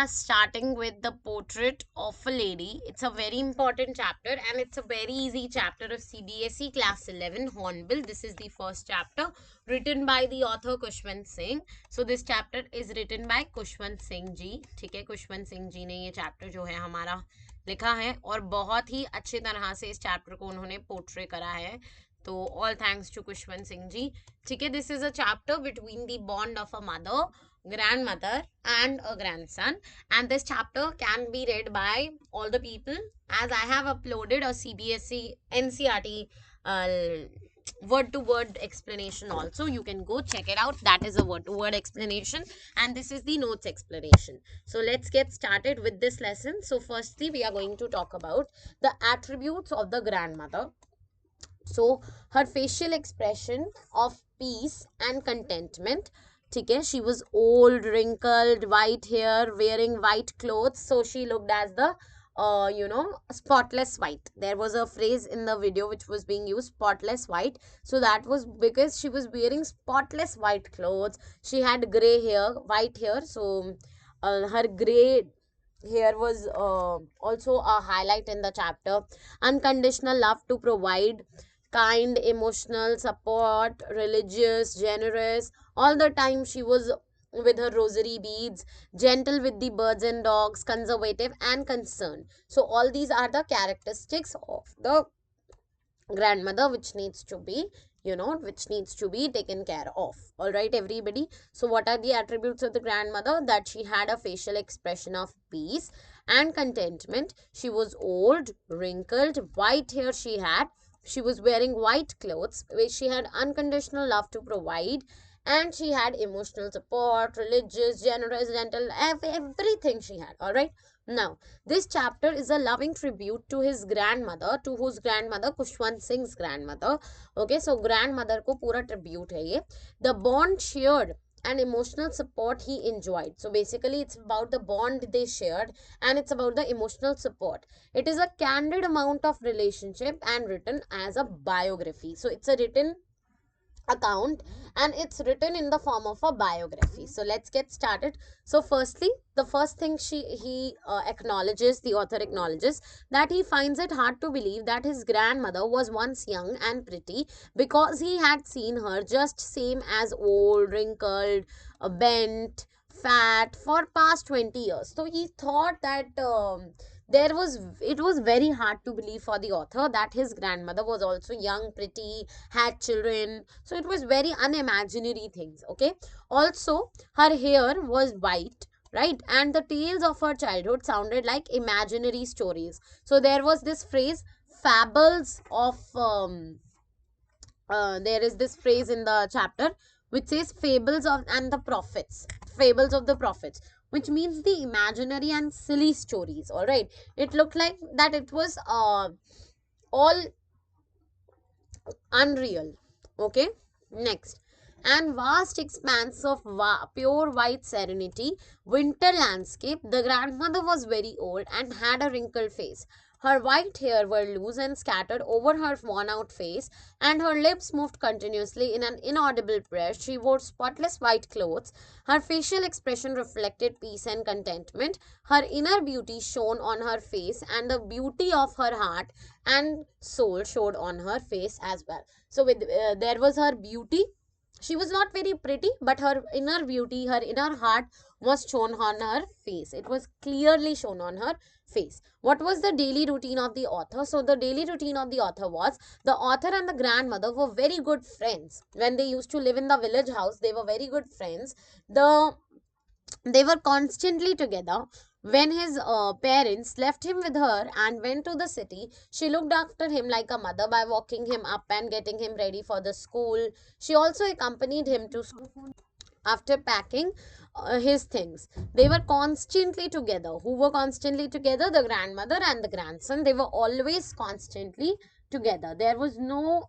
are starting with the portrait of a lady. It's a very important chapter and it's a very easy chapter of CBSE class 11 Hornbill. This is the first chapter written by the author Kushwant Singh. So this chapter is written by Kushwant Singh जी. ठीक है, कुशवंत सिंह जी ने ये chapter जो है हमारा लिखा है और बहुत ही अच्छी तरह से इस चैप्टर को उन्होंने पोर्ट्रे करा है. तो all thanks to Khushwant Singh ji. ठीक है, this is a chapter between the bond of a mother, grandmother and a grandson, and this chapter can be read by all the people as I have uploaded a CBSE NCERT word to word explanation also. You can go check it out. That is a word to word explanation and this is the notes explanation. So let's get started with this lesson. So firstly we are going to talk about the attributes of the grandmother. So her facial expression of peace and contentment. ठीक है, she was old, wrinkled, white hair, wearing white clothes, so she looked as the spotless white. There was a phrase in the video which was being used, spotless white. So that was because she was wearing spotless white clothes. She had gray hair, white hair. So her gray hair was also a highlight in the chapter. Unconditional love to provide, kind, emotional support, religious, generous. All the time she was with her rosary beads, gentle with the birds and dogs, conservative and concerned. So all these are the characteristics of the grandmother which needs to be taken care of. All right everybody, so what are the attributes of the grandmother? That she had a facial expression of peace and contentment. She was old, wrinkled, white hair she had. She was wearing white clothes. She had unconditional love to provide, and she had emotional support, religious, generous, gentle, everything she had. All right, now this chapter is a loving tribute to his grandmother, to whose grandmother, Kushwant Singh's grandmother. Okay, so grandmother को पूरा tribute है ये. The bond shared and emotional support he enjoyed. So basically it's about the bond they shared and it's about the emotional support. It is a candid amount of relationship and written as a biography. So it's a written account and it's written in the form of a biography. So let's get started. So firstly, the first thing the author acknowledges that he finds it hard to believe that his grandmother was once young and pretty, because he had seen her just same as old, wrinkled, bent, fat for past 20 years. So he thought that it was very hard to believe for the author that his grandmother was also young, pretty, had children. So it was very unimaginary things. Okay, also her hair was white, right, and the tales of her childhood sounded like imaginary stories. So there was this phrase, fables of there is this phrase in the chapter which says fables of and the prophets, fables of the prophets, which means the imaginary and silly stories. All right, it looked like that it was all unreal. Okay, next, and vast expanse of pure white serenity, winter landscape. The grandmother was very old and had a wrinkled face. Her white hair were loose and scattered over her worn-out face, and her lips moved continuously in an inaudible prayer. She wore spotless white clothes. Her facial expression reflected peace and contentment. Her inner beauty shone on her face, and the beauty of her heart and soul showed on her face as well. So there was her beauty. She was not very pretty, but her inner beauty, her inner heart was shown on her face. It was clearly shown on her face. What was the daily routine of the author? So the daily routine of the author was, the author and the grandmother were very good friends. When they used to live in the village house, they were very good friends. They were constantly together. When his parents left him with her and went to the city, she looked after him like a mother by walking him up and getting him ready for the school. She also accompanied him to school after packing his things. They were constantly together. Who were constantly together? The grandmother and the grandson. They were always constantly together. There was no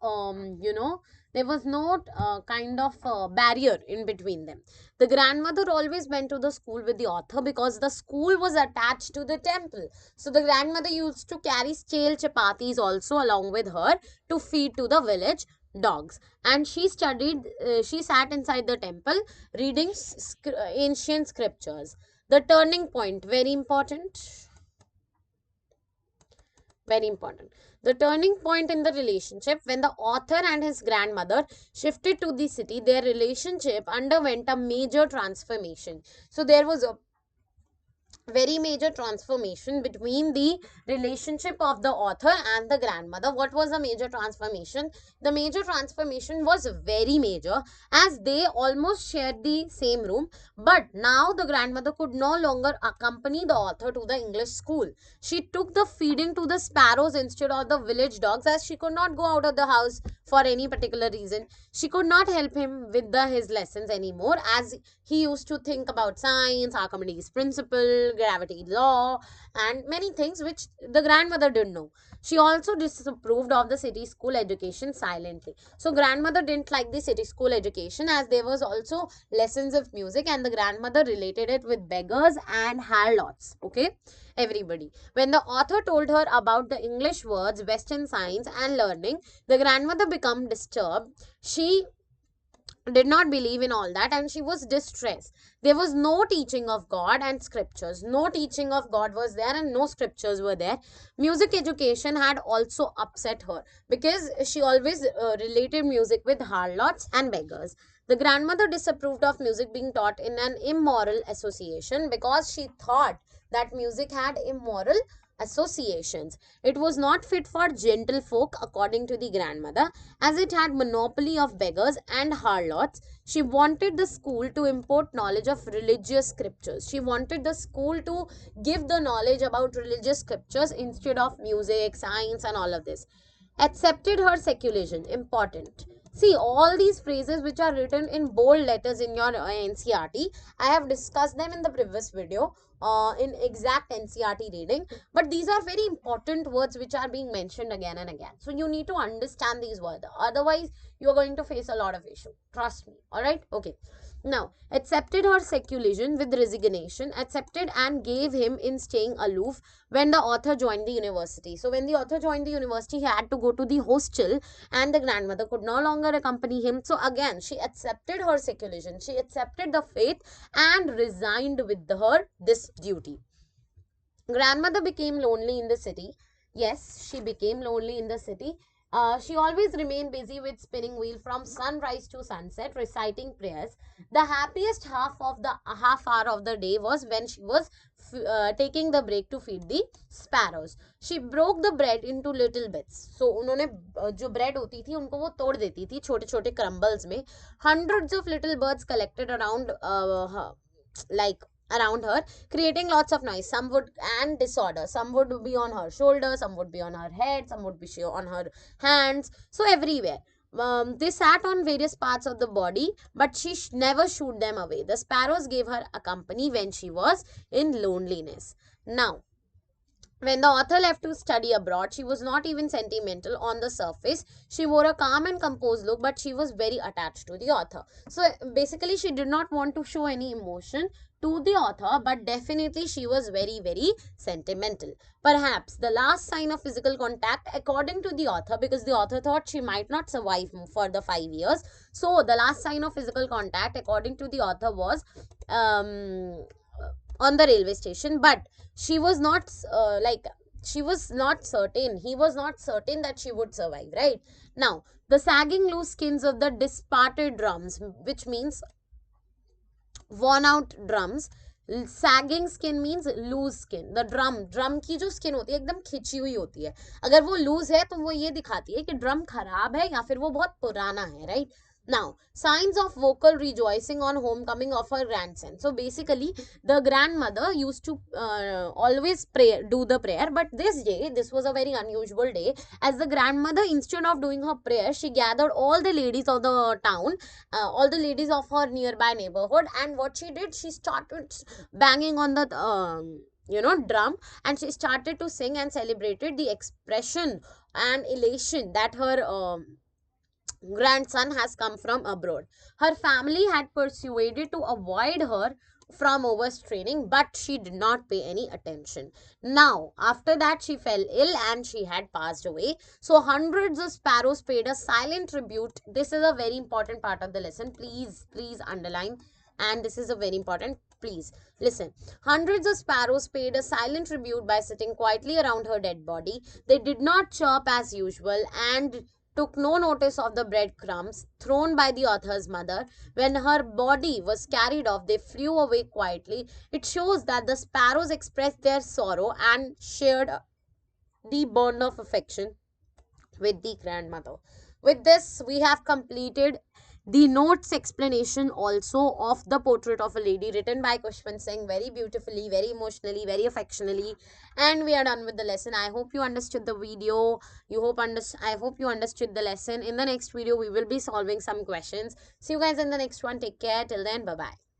there was no kind of barrier in between them. The grandmother always went to the school with the author because the school was attached to the temple. So the grandmother used to carry stale chapatis also along with her to feed to the village dogs. And she sat inside the temple reading ancient scriptures. The turning point, very important. Very important. The turning point in the relationship, when the author and his grandmother shifted to the city, their relationship underwent a major transformation. So there was a very major transformation between the relationship of the author and the grandmother. What was the major transformation? The major transformation was very major, as they almost shared the same room, but now the grandmother could no longer accompany the author to the English school. She took the feeding to the sparrows instead of the village dogs, as she could not go out of the house for any particular reason. She could not help him with his lessons anymore, as he used to think about science, Archimedes' principle, gravity law, and many things which the grandmother didn't know. She also disapproved of the city school education silently. So grandmother didn't like the city school education, as there was also lessons of music, and the grandmother related it with beggars and harlots. Okay, everybody. When the author told her about the English words, Western science and learning, the grandmother became disturbed. She did not believe in all that, and she was distressed. There was no teaching of God and scriptures. No teaching of God was there, and no scriptures were there. Music education had also upset her, because she always related music with harlots and beggars. The grandmother disapproved of music being taught in an immoral association, because she thought that music had immoral associations. It was not fit for gentle folk, according to the grandmother, as it had monopoly of beggars and harlots. She wanted the school to import knowledge of religious scriptures. She wanted the school to give the knowledge about religious scriptures instead of music, science, and all of this. Accepted her secularism. Important. See, all these phrases which are written in bold letters in your NCERT, I have discussed them in the previous video in exact NCERT reading. But these are very important words which are being mentioned again and again. So you need to understand these words. Otherwise, you are going to face a lot of issue. Trust me. Alright? Okay. Now, accepted her secularism with resignation, accepted and gave him in staying aloof when the author joined the university. So when the author joined the university, he had to go to the hostel, and the grandmother could no longer accompany him. So again, she accepted her secularism. She accepted the faith and resigned with her this duty. Grandmother became lonely in the city. Yes, she became lonely in the city. She always remained busy with spinning wheel from sunrise to sunset, reciting prayers. The happiest half hour of the day was when she was taking the break to feed the sparrows. She broke the bread into little bits. So उन्होंने जो bread होती थी उनको वो तोड़ देती थी छोटे छोटे crumbles में. Hundreds of little birds collected around like around her, creating lots of noise. Some would and disorder. Some would be on her shoulder, some would be on her head, some would be on her hands. So everywhere. They sat on various parts of the body, but she never shooed them away. The sparrows gave her a company when she was in loneliness. Now, when the author left to study abroad, she was not even sentimental on the surface. She wore a calm and composed look, but she was very attached to the author. So basically, she did not want to show any emotion to the author, but definitely she was very, very sentimental. Perhaps the last sign of physical contact, according to the author, because the author thought she might not survive for the 5 years. So the last sign of physical contact, according to the author, was on the railway station, but she was not she was not certain, he was not certain that she would survive, right? Now, the sagging loose skins of the disparted drums, which means worn out drums. Sagging skin means loose skin. The drum की जो skin होती है एकदम खिंची हुई होती है. अगर वो लूज है तो वो ये दिखाती है कि ड्रम खराब है या फिर वो बहुत पुराना है, right? Now, signs of vocal rejoicing on homecoming of her grandson. So basically, the grandmother used to always do the prayer, but this was a very unusual day, as the grandmother, instead of doing her prayer, she gathered all the ladies of the town, all the ladies of her nearby neighborhood, and what she did, she started banging on the drum, and she started to sing and celebrated the expression and elation that her grandson has come from abroad. Her family had persuaded to avoid her from overstraining, but she did not pay any attention. Now, after that, she fell ill and she had passed away. So, hundreds of sparrows paid a silent tribute. This is a very important part of the lesson. Please underline. And this is a very important. Please listen. Hundreds of sparrows paid a silent tribute by sitting quietly around her dead body. They did not chirp as usual and took no notice of the breadcrumbs thrown by the author's mother. When her body was carried off, they flew away quietly. It shows that the sparrows expressed their sorrow and shared the bond of affection with the grandmother. With this, we have completed the notes explanation also of the portrait of a lady written by Kushwant Singh very beautifully, very emotionally, very affectionately. And we are done with the lesson. I hope you understood the video. I hope you understood the lesson. In the next video, we will be solving some questions. See you guys in the next one. Take care. Till then, bye bye.